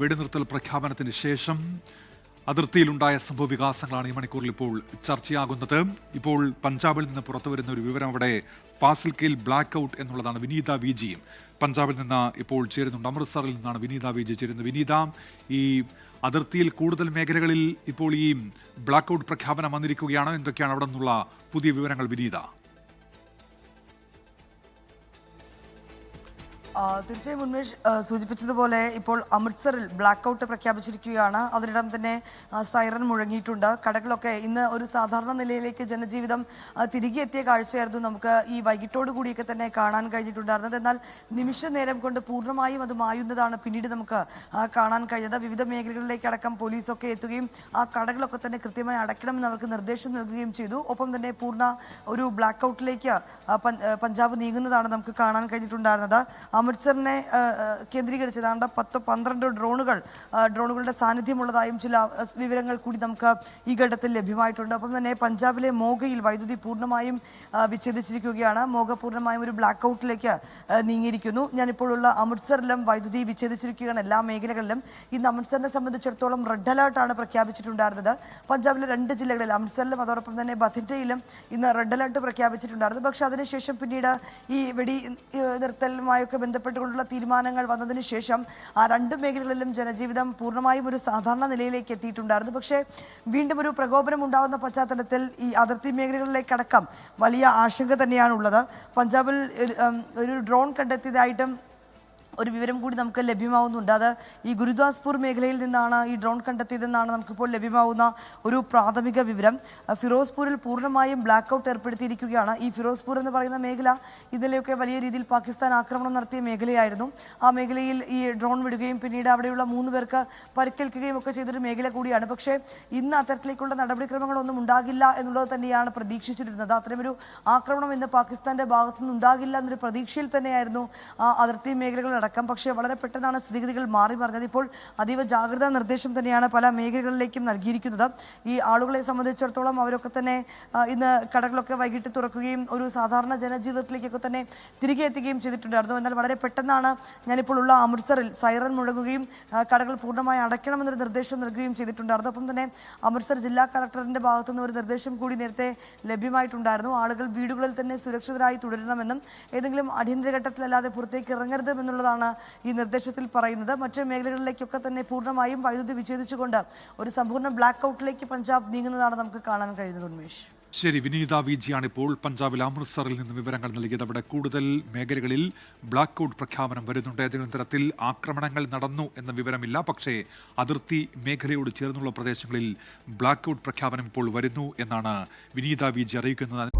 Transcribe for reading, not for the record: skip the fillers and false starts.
വെടിനിർത്തൽ പ്രഖ്യാപനത്തിന് ശേഷം അതിർത്തിയിലുണ്ടായ സംഭവ വികാസങ്ങളാണ് ഈ മണിക്കൂറിൽ ഇപ്പോൾ ചർച്ചയാകുന്നത്. ഇപ്പോൾ പഞ്ചാബിൽ നിന്ന് പുറത്തുവരുന്ന ഒരു വിവരം അവിടെ ഫാസിൽക്കയിൽ ബ്ലാക്ക് ഔട്ട് എന്നുള്ളതാണ്. വിനീത വി ജിയും പഞ്ചാബിൽ നിന്ന് ഇപ്പോൾ ചേരുന്നുണ്ട്. അമൃത്സറിൽ നിന്നാണ് വിനീത വി ജി ചേരുന്നത്. വിനീത, ഈ അതിർത്തിയിൽ കൂടുതൽ മേഖലകളിൽ ഇപ്പോൾ ഈ ബ്ലാക്ക് ഔട്ട് പ്രഖ്യാപനം വന്നിരിക്കുകയാണ്. എന്തൊക്കെയാണ് അവിടെ നിന്നുള്ള പുതിയ വിവരങ്ങൾ വിനീത? തീർച്ചയായും ഉന്മേഷ് സൂചിപ്പിച്ചതുപോലെ ഇപ്പോൾ അമൃത്സറിൽ ബ്ലാക്ക് ഔട്ട് പ്രഖ്യാപിച്ചിരിക്കുകയാണ്. അതിനിടം തന്നെ സൈറൻ മുഴങ്ങിയിട്ടുണ്ട്. കടകളൊക്കെ ഇന്ന് ഒരു സാധാരണ നിലയിലേക്ക് ജനജീവിതം തിരികെ എത്തിയ കാഴ്ചയായിരുന്നു നമുക്ക് ഈ വൈകിട്ടോടു കൂടിയൊക്കെ തന്നെ കാണാൻ കഴിഞ്ഞിട്ടുണ്ടായിരുന്നത്. എന്നാൽ നിമിഷ നേരം കൊണ്ട് പൂർണ്ണമായും അത് മായുന്നതാണ് പിന്നീട് നമുക്ക് കാണാൻ കഴിഞ്ഞത്. വിവിധ മേഖലകളിലേക്ക് അടക്കം പോലീസൊക്കെ എത്തുകയും ആ കടകളൊക്കെ തന്നെ കൃത്യമായി അടയ്ക്കണമെന്ന് അവർക്ക് നിർദ്ദേശം നൽകുകയും ചെയ്തു. ഒപ്പം തന്നെ പൂർണ്ണ ഒരു ബ്ലാക്ക് ഔട്ടിലേക്ക് പഞ്ചാബ് നീങ്ങുന്നതാണ് നമുക്ക് കാണാൻ കഴിഞ്ഞിട്ടുണ്ടായിരുന്നത്. അമൃത്സറിനെ കേന്ദ്രീകരിച്ച് ഏതാണ്ട് 10-12 ഡ്രോണുകളുടെ സാന്നിധ്യമുള്ളതായും ചില വിവരങ്ങൾ കൂടി നമുക്ക് ഈ ഘട്ടത്തിൽ ലഭ്യമായിട്ടുണ്ട്. ഒപ്പം തന്നെ പഞ്ചാബിലെ മോഗയിൽ വൈദ്യുതി പൂർണ്ണമായും വിച്ഛേദിച്ചിരിക്കുകയാണ്. മോഗ പൂർണ്ണമായും ഒരു ബ്ലാക്ക് ഔട്ടിലേക്ക് നീങ്ങിയിരിക്കുന്നു. ഞാനിപ്പോൾ ഉള്ള അമൃത്സറിലും വൈദ്യുതി വിച്ഛേദിച്ചിരിക്കുകയാണ് എല്ലാ മേഖലകളിലും. ഇന്ന് അമൃത്സറിനെ സംബന്ധിച്ചിടത്തോളം റെഡ് അലേർട്ടാണ് പ്രഖ്യാപിച്ചിട്ടുണ്ടായിരുന്നത്. പഞ്ചാബിലെ 2 ജില്ലകളിൽ അമൃത്സറിലും അതോടൊപ്പം തന്നെ ബഥിൻഡയിലും ഇന്ന് റെഡ് അലേർട്ട് പ്രഖ്യാപിച്ചിട്ടുണ്ടായിരുന്നു. പക്ഷേ അതിനുശേഷം പിന്നീട് ഈ വെടി നിർത്തലുമായൊക്കെ ബന്ധപ്പെട്ടുകൊണ്ടുള്ള തീരുമാനങ്ങൾ വന്നതിന് ശേഷം ആ 2 മേഖലകളിലും ജനജീവിതം പൂർണ്ണമായും ഒരു സാധാരണ നിലയിലേക്ക് എത്തിയിട്ടുണ്ടായിരുന്നു. പക്ഷേ വീണ്ടും ഒരു പ്രകോപനം ഉണ്ടാകുന്ന പശ്ചാത്തലത്തിൽ ഈ അതിർത്തി മേഖലകളിലേക്കടക്കം വലിയ ആശങ്ക തന്നെയാണുള്ളത്. പഞ്ചാബിൽ ഒരു ഡ്രോൺ കണ്ടെത്തിയതായിട്ടും ഒരു വിവരം കൂടി നമുക്ക് ലഭ്യമാവുന്നുണ്ട്. അത് ഈ ഗുരുദാസ്പൂർ മേഖലയിൽ നിന്നാണ് ഈ ഡ്രോൺ കണ്ടെത്തിയതെന്നാണ് നമുക്കിപ്പോൾ ലഭ്യമാവുന്ന ഒരു പ്രാഥമിക വിവരം. ഫിറോസ്പൂരിൽ പൂർണ്ണമായും ബ്ലാക്ക് ഔട്ട് ഏർപ്പെടുത്തിയിരിക്കുകയാണ്. ഈ ഫിറോസ്പൂർ എന്ന് പറയുന്ന മേഖല ഇന്നലെയൊക്കെ വലിയ രീതിയിൽ പാകിസ്ഥാൻ ആക്രമണം നടത്തിയ മേഖലയായിരുന്നു. ആ മേഖലയിൽ ഈ ഡ്രോൺ വിടുകയും പിന്നീട് അവിടെയുള്ള 3 പേർക്ക് പരിക്കേൽക്കുകയും ഒക്കെ ചെയ്തൊരു മേഖല കൂടിയാണ്. പക്ഷേ ഇന്ന് അത്തരത്തിലേക്കുള്ള നടപടിക്രമങ്ങളൊന്നും ഉണ്ടാകില്ല എന്നുള്ളത് തന്നെയാണ് പ്രതീക്ഷിച്ചിരുന്നത്. അത്തരമൊരു ആക്രമണം ഇന്ന് പാകിസ്ഥാന്റെ ഭാഗത്തുനിന്ന് ഉണ്ടാകില്ല എന്നൊരു പ്രതീക്ഷയിൽ തന്നെയായിരുന്നു ആ അതിർത്തി മേഖലകൾ അടക്കം. പക്ഷേ വളരെ പെട്ടെന്നാണ് സ്ഥിതിഗതികൾ മാറി മറിഞ്ഞത്. ഇപ്പോൾ അതീവ ജാഗ്രതാ നിർദ്ദേശം തന്നെയാണ് പല മേഖലകളിലേക്കും നൽകിയിരിക്കുന്നത്. ഈ ആളുകളെ സംബന്ധിച്ചിടത്തോളം അവരൊക്കെ തന്നെ ഇന്ന് കടകളൊക്കെ വൈകിട്ട് തുറക്കുകയും ഒരു സാധാരണ ജനജീവിതത്തിലേക്കൊക്കെ തന്നെ തിരികെ എത്തുകയും ചെയ്തിട്ടുണ്ടായിരുന്നു. എന്നാൽ വളരെ പെട്ടെന്നാണ് ഞാനിപ്പോൾ ഉള്ള അമൃത്സറിൽ സൈറൻ മുഴങ്ങുകയും കടകൾ പൂർണ്ണമായി അടയ്ക്കണമെന്നൊരു നിർദ്ദേശം നൽകുകയും ചെയ്തിട്ടുണ്ടായിരുന്നു. ഒപ്പം തന്നെ അമൃത്സർ ജില്ലാ കളക്ടറിന്റെ ഭാഗത്തുനിന്ന് ഒരു നിർദ്ദേശം കൂടി നേരത്തെ ലഭ്യമായിട്ടുണ്ടായിരുന്നു. ആളുകൾ വീടുകളിൽ തന്നെ സുരക്ഷിതരായി തുടരണമെന്നും ഏതെങ്കിലും അടിയന്തര ഘട്ടത്തിലല്ലാതെ പുറത്തേക്ക് ഇറങ്ങരുതെന്നുള്ളതാണ് ഈ നിർദ്ദേശത്തിൽ പറയുന്നത്. മറ്റു മേഖലകളിലേക്കൊക്കെ തന്നെ പൂർണ്ണമായും വൈദ്യുതി വിച്ഛേദിച്ചുകൊണ്ട് ഒരു സമ്പൂർണ്ണ ബ്ലാക്ക് ഔട്ടിലേക്ക് പഞ്ചാബ് നീങ്ങുന്നതാണ് നമുക്ക് കാണാൻ കഴിയുന്നത്. ഉന്മേഷ്, ശരി. വിനീത വി ജിയാണ് ഇപ്പോൾ പഞ്ചാബിൽ അമൃത്സറിൽ നിന്ന് വിവരങ്ങൾ നൽകിയത്. അവിടെ കൂടുതൽ മേഖലകളിൽ ബ്ലാക്ക് ഔട്ട് പ്രഖ്യാപനം വരുന്നുണ്ട്. ഏതെങ്കിലും തരത്തിൽ ആക്രമണങ്ങൾ നടന്നു എന്ന വിവരമില്ല. പക്ഷേ അതിർത്തി മേഖലയോട് ചേർന്നുള്ള പ്രദേശങ്ങളിൽ ബ്ലാക്ക് ഔട്ട് പ്രഖ്യാപനം ഇപ്പോൾ വരുന്നു എന്നാണ് വിനീത വി ജി അറിയിക്കുന്നത്.